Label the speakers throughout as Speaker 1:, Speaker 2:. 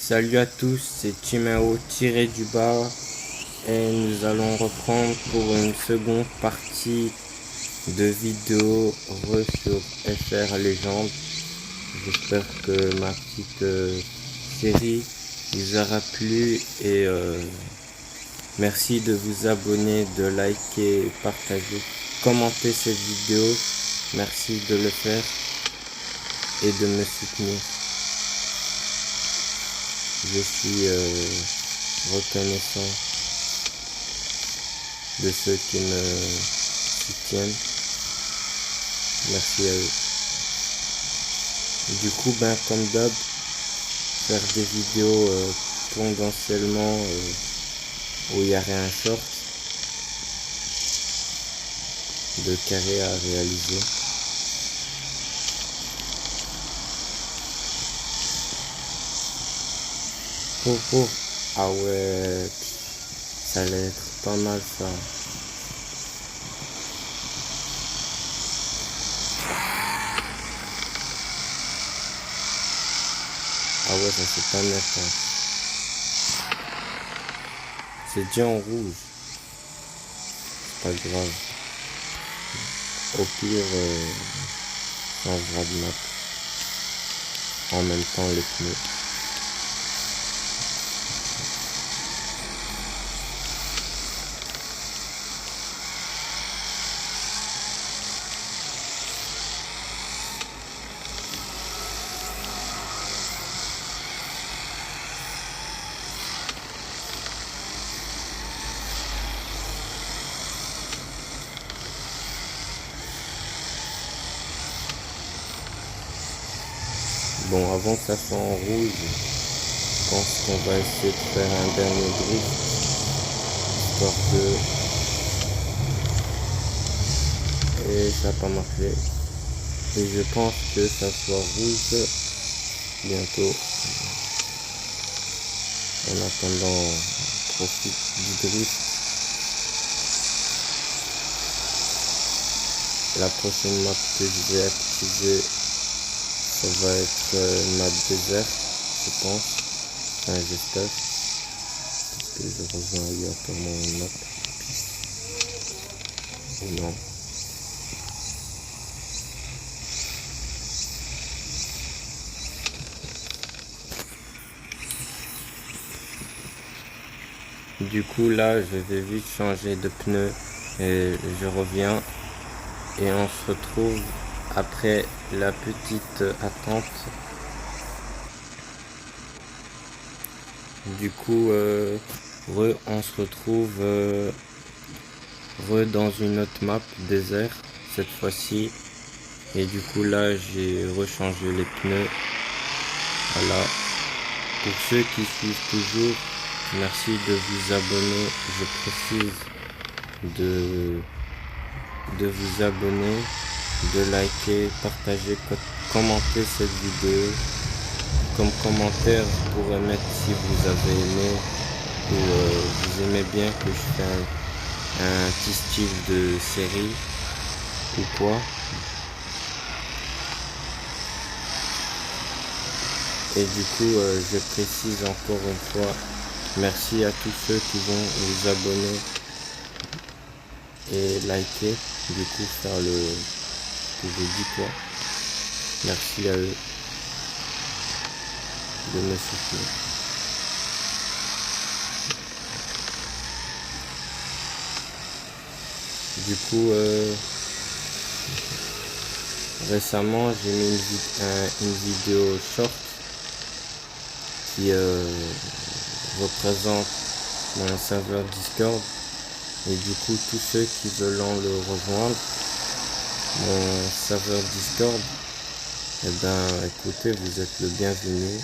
Speaker 1: Salut à tous, c'est Timéo tiré du bas et nous allons reprendre pour une seconde partie de vidéo sur FR Legend. J'espère que ma petite série vous aura plu et merci de vous abonner, de liker, partager, commenter cette vidéo. Merci de le faire et de me soutenir. Je suis reconnaissant de ceux qui me soutiennent. Merci à eux. Du coup, comme d'hab, faire des vidéos tendanciellement où il n'y a rien short, de carré à réaliser. Oh, ah ouais, ça allait être pas mal ça. Ah ouais, ça c'est pas net hein. C'est déjà en rouge. C'est pas grave. Au pire, on changera de map. En même temps les pneus. Bon, avant que ça soit en rouge, je pense qu'on va essayer de faire un dernier drift, histoire de... Et ça n'a pas marché. Et je pense que ça soit rouge bientôt. En attendant, on profite du drift. La prochaine map que je vais activer, ça va être une map désert, je pense. Enfin, j'espère. Parce que je rejoins ailleurs pour mon map. Ou non. Du coup, là, je vais vite changer de pneu et je reviens. Et on se retrouve après la petite attente. Du coup, on se retrouve dans une autre map désert cette fois-ci. Et du coup là, j'ai rechangé les pneus. Voilà. Pour ceux qui suivent toujours, merci de vous abonner. Je précise de vous abonner, de liker, partager, commenter cette vidéo. Comme commentaire, vous pourrez mettre si vous avez aimé ou vous aimez bien que je fais un petit style de série ou quoi. Et du coup, je précise encore une fois, merci à tous ceux qui vont vous abonner et liker. Du coup, faire le que j'ai dit quoi. Merci à eux de me soutenir. Du coup, récemment, j'ai mis une vidéo short qui représente mon serveur Discord. Et du coup, tous ceux qui veulent le rejoindre, mon serveur Discord, eh ben, écoutez, vous êtes le bienvenu.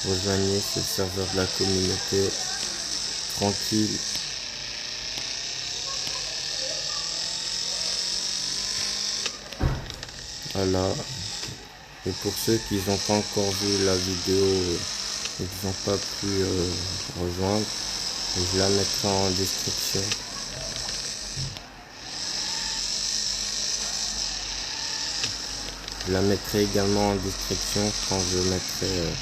Speaker 1: Rejoignez ce serveur de la communauté tranquille. Voilà. Et pour ceux qui n'ont pas encore vu la vidéo et qui n'ont pas pu rejoindre, je la mettrai en description. Je la mettrai également en description quand je mettrai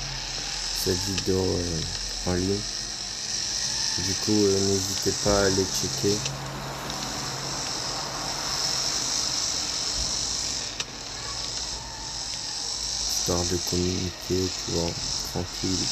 Speaker 1: cette vidéo en ligne. Du coup, n'hésitez pas à aller checker. Histoire de communiquer, tu vois, tranquille.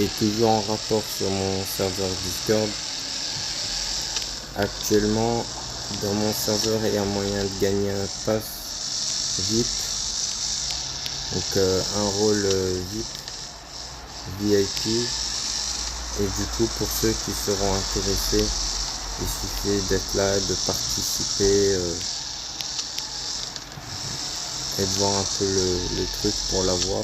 Speaker 1: Et toujours en rapport sur mon serveur Discord, actuellement dans mon serveur il y a moyen de gagner un pass VIP, donc un rôle VIP, et du coup pour ceux qui seront intéressés, il suffit d'être là, de participer et de voir un peu le truc pour l'avoir.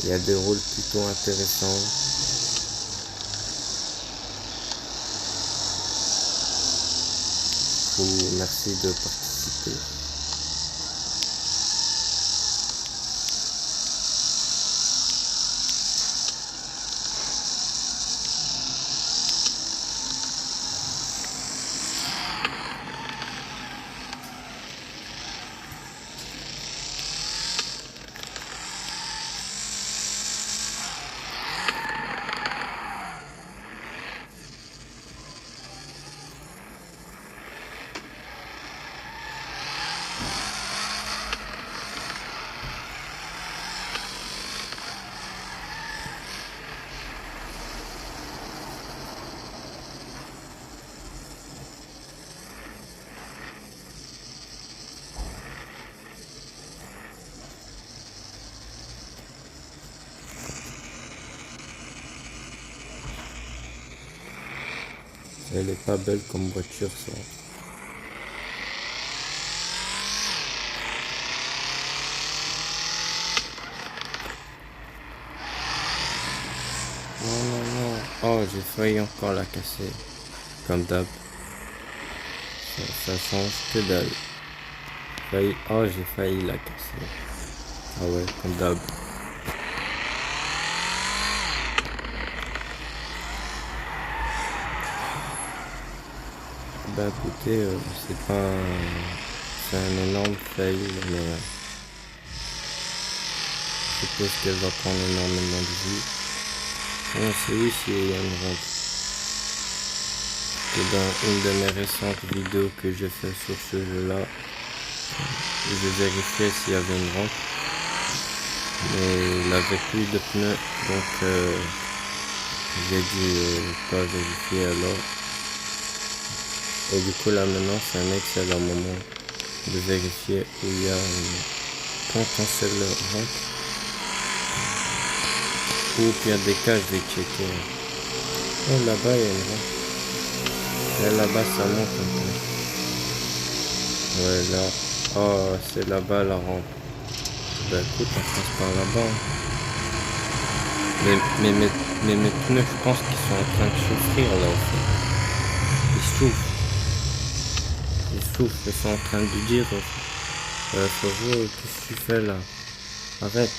Speaker 1: Il y a des rôles plutôt intéressants. Merci de participer. Elle est pas belle comme voiture, ça. Non, non, non. Oh, j'ai failli encore la casser. Comme d'hab. Ça change que dalle. Oh, j'ai failli la casser. Ah ouais, comme d'hab. Bah écoutez, c'est un énorme fail, mais je suppose qu'elle va prendre énormément de vie. On sait oui s'il y a une rampe. Et dans une de mes récentes vidéos que j'ai fait sur ce jeu-là, je vérifiais s'il y avait une rampe, mais il n'avait plus de pneus, donc j'ai dû pas vérifier alors. Et du coup là maintenant c'est un excellent moment de vérifier où il y a une potentielle rampe. Ou au pire des cas je vais checker. Oh là-bas il y a une rampe. Et là-bas ça monte un peu. Ouais là. Oh c'est là-bas la rampe. Bah écoute on passe par là-bas. Mais mes pneus je pense qu'ils sont en train de souffrir là en fait. Ils souffrent. Ils sont en train de dire frérot, qu'est-ce que tu fais là? Arrête.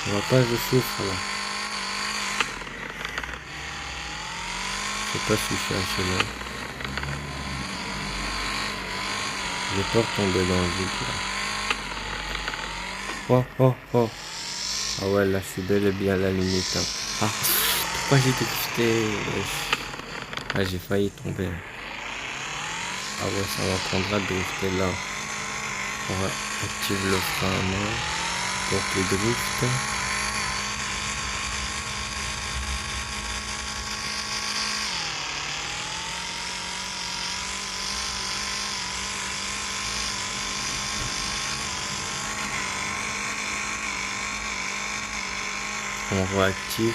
Speaker 1: On va pas, je souffre là. Je sais pas si je suis assez loin. J'ai peur de tomber dans le vide là. Oh. Ah ouais, là je suis bel et bien à la limite. Hein. Ah, pourquoi j'ai drifté? Ah, j'ai failli tomber. Ah ouais, ça m'apprendra de drifter là. On va activer le frein à main pour le drift. on réactive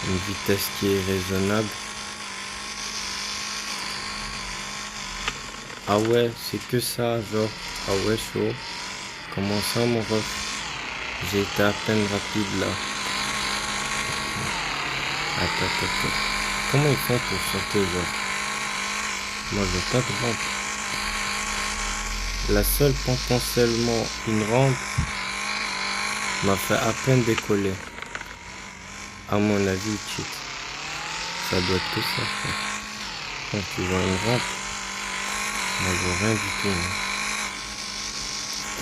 Speaker 1: une vitesse qui est raisonnable. Ah ouais, c'est que ça, genre, ah ouais, chaud. Comment ça, mon ref? J'ai été à peine rapide là. Attends. Comment ils font pour sauter, genre? Moi, j'ai pas de rampe. La seule potentiellement une rampe m'a fait à peine décoller. À mon avis, cheat. Ça doit être que ça, frère. Quand tu vois une rampe, moi, je vois rien du tout. Hein.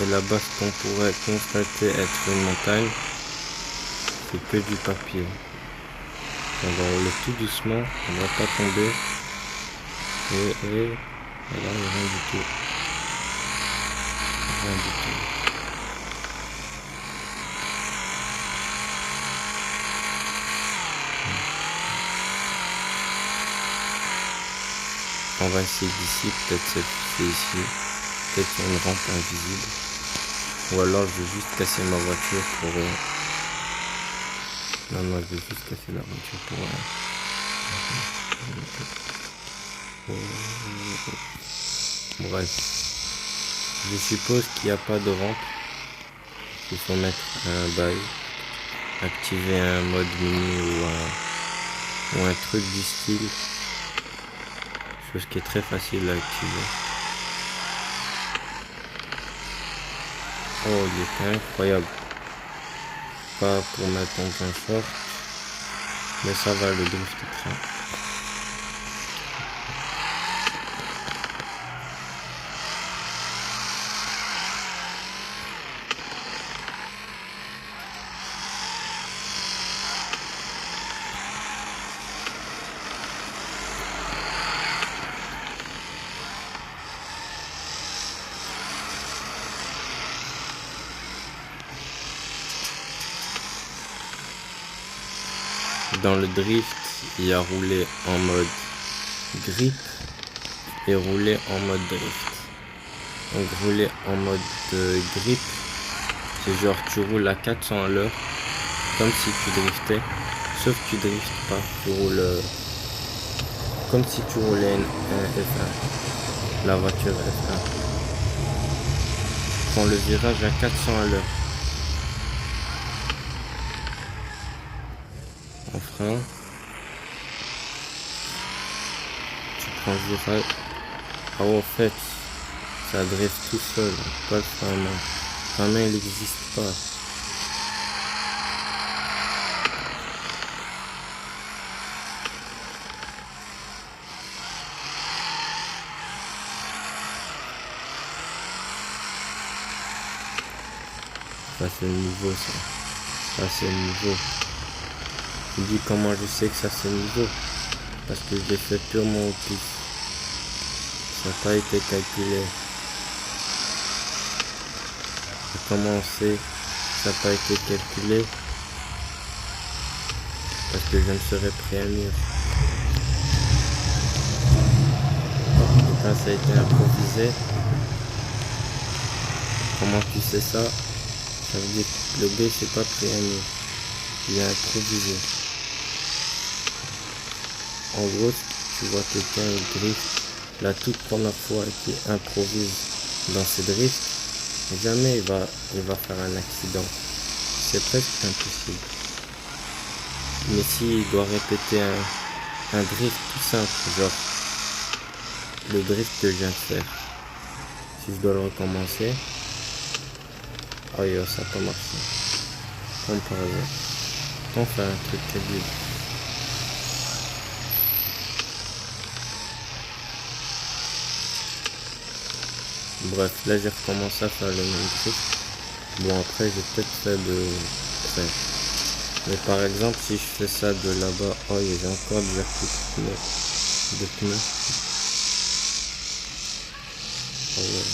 Speaker 1: Et là-bas, ce qu'on pourrait constater être une montagne, c'est que du papier. On va rouler tout doucement, on va pas tomber. Et là, il n'y a rien du tout. Rien du tout. On va essayer d'ici, peut-être c'est ici. Peut-être qu'il y a une rampe invisible. Ou alors je vais juste casser ma voiture pour rien. Non, je vais juste casser la voiture pour rien. Bref. Je suppose qu'il n'y a pas de rampe. Il faut mettre un bail. Activer un mode mini ou un truc du style. Chose qui est très facile à activer. Oh, il était incroyable. Pas pour mettre en un short. Mais ça va, le drift est prêt. Dans le drift, il y a roulé en mode grip et roulé en mode drift. Donc rouler en mode grip, c'est genre tu roules à 400 à l'heure, comme si tu driftais, sauf que tu driftes pas, tu roules comme si tu roulais un F1, la voiture F1. Tu prends le virage à 400 à l'heure. En frein, tu prends le virage. Ah ouais, en fait, ça drift tout seul, pas le frein à main. Le frein à main, il n'existe pas. Ça c'est nouveau ça. Ça c'est nouveau. Je me dis comment je sais que ça c'est nouveau. Parce que je l'ai fait purement au pif. Ça n'a pas été calculé. Et comment on sait que ça n'a pas été calculé? Parce que je me serais pris un mur. Et quand ça a été improvisé, comment tu sais ça? Ça veut dire que le B s'est pas pris un mur. Il a improvisé. En gros, tu vois quelqu'un drift, la toute première fois qu'il improvise dans ses drifts, jamais il va faire un accident. C'est presque impossible. Mais s'il doit répéter un drift tout simple, genre le drift que je viens de faire, si je dois le recommencer, oh yo, ça n'a pas marché. Comme par hasard. On fait un truc crédible. Bref, là j'ai recommencé à faire le même truc. Bon, après j'ai peut-être fait de près. Mais par exemple, si je fais ça de là-bas, oh j'ai encore déjà plus de pneus. Oh, ouais.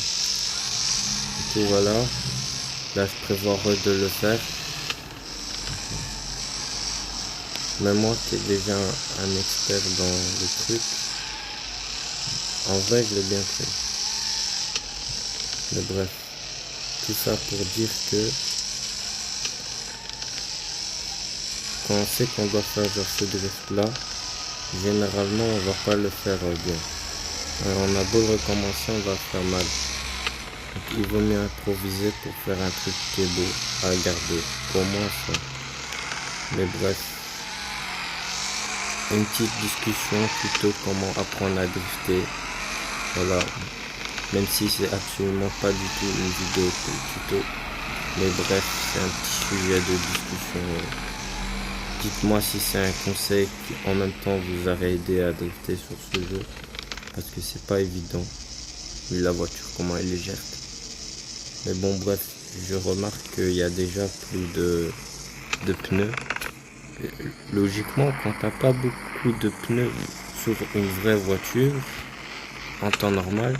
Speaker 1: Du coup voilà. Là je prévois de le faire. Mais moi qui est déjà un expert dans le truc, en vrai je l'ai bien fait. Mais bref, tout ça pour dire que quand on sait qu'on doit faire genre ce drift là, généralement on va pas le faire bien. Alors on a beau le recommencer, on va faire mal. Donc il vaut mieux improviser pour faire un truc qui est beau à regarder. Pour moi ça. Mais bref. Une petite discussion plutôt comment apprendre à drifter. Voilà. Même si c'est absolument pas du tout une vidéo tuto. Mais bref, c'est un petit sujet de discussion. Dites-moi si c'est un conseil qui en même temps vous aurait aidé à drifter sur ce jeu. Parce que c'est pas évident. Vu la voiture, comment elle est légère. Mais bon, bref, je remarque qu'il y a déjà plus de pneus. Logiquement, quand t'as pas beaucoup de pneus sur une vraie voiture, en temps normal,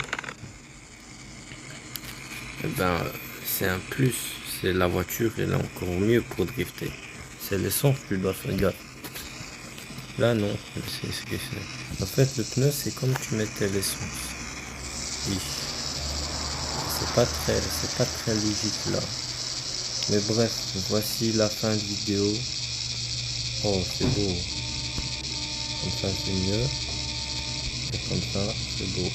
Speaker 1: eh ben, c'est un plus. C'est la voiture, elle est encore mieux pour drifter. C'est l'essence que tu dois faire gaffe. Là, non. En fait, le pneu, c'est comme tu mettais l'essence. Oui. C'est pas très logique là. Mais bref, voici la fin de vidéo. Oh, c'est beau. Comme ça, c'est mieux. Et comme ça, c'est beau.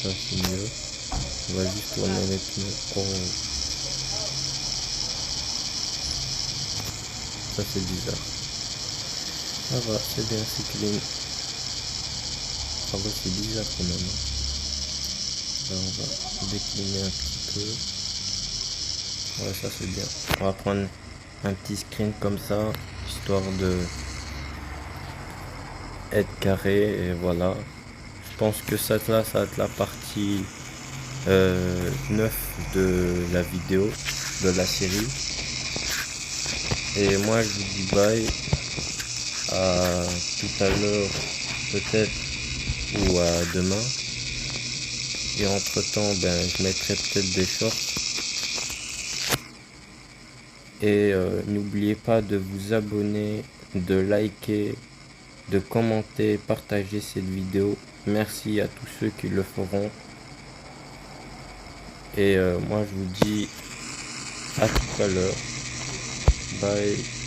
Speaker 1: Ça, c'est mieux. On va juste tourner les pneus. Oh. Ça, c'est bizarre. Ça va, c'est bien, c'est clean. Ah ouais, c'est bizarre quand même. Là, on va décliner un petit peu. Ouais, ça c'est bien. On va prendre un petit screen comme ça, histoire de être carré. Et voilà. Je pense que ça va être la partie 9 de la vidéo, de la série. Et moi je vous dis bye. À tout à l'heure peut-être, ou à demain. Et entre temps, ben, je mettrai peut-être des shorts. Et n'oubliez pas de vous abonner, de liker, de commenter, partager cette vidéo. Merci à tous ceux qui le feront. Et moi je vous dis à tout à l'heure. Bye.